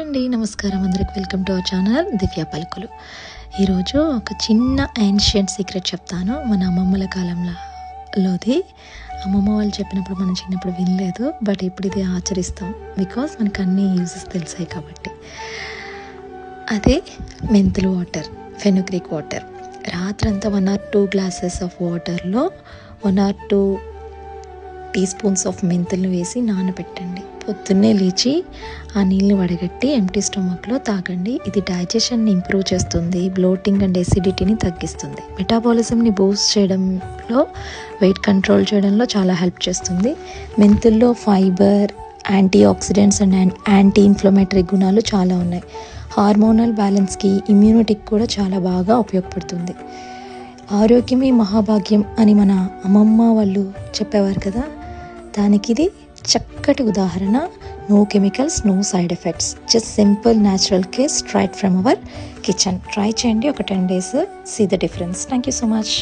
అండి, నమస్కారం అందరికి. వెల్కమ్ టు అవర్ ఛానల్ దివ్య పలుకులు. ఈరోజు ఒక చిన్న ఏన్షియంట్ సీక్రెట్ చెప్తాను. మన అమ్మమ్మల కాలంలోది. అమ్మమ్మ వాళ్ళు చెప్పినప్పుడు మనం చిన్నప్పుడు వినలేదు, బట్ ఇప్పుడు ఇది ఆచరిస్తాం. బికాస్ మనకు అన్ని యూజెస్ తెలిసాయి కాబట్టి. అదే మెంతులు వాటర్, ఫెనుగ్రీక్ వాటర్. రాత్రంతా 1 or 2 glasses ఆఫ్ వాటర్లో 1 or 2 teaspoons ఆఫ్ మెంతులను వేసి నానబెట్టండి. పొద్దున్నే లేచి ఆ నీళ్ళని వడగట్టి ఎంటీ స్టమక్లో తాగండి. ఇది డైజెషన్ని ఇంప్రూవ్ చేస్తుంది, బ్లోటింగ్ అండ్ ఎసిడిటీని తగ్గిస్తుంది, మెటాబాలిజంని బూస్ట్ చేయడంలో, వెయిట్ కంట్రోల్ చేయడంలో చాలా హెల్ప్ చేస్తుంది. మెంతుల్లో fibre, anti oxidants and anti inflammatory గుణాలు చాలా ఉన్నాయి. హార్మోనల్ బ్యాలెన్స్కి, ఇమ్యూనిటీకి కూడా చాలా బాగా ఉపయోగపడుతుంది. ఆరోగ్యమే మహాభాగ్యం అని మన అమ్మమ్మ వాళ్ళు చెప్పేవారు కదా, దానికి ఇది చక్కటి ఉదాహరణ. No chemicals, no side effects, just simple natural care straight from our kitchen. Try చేయండి ఒక 10 days, see the difference. Thank you so much.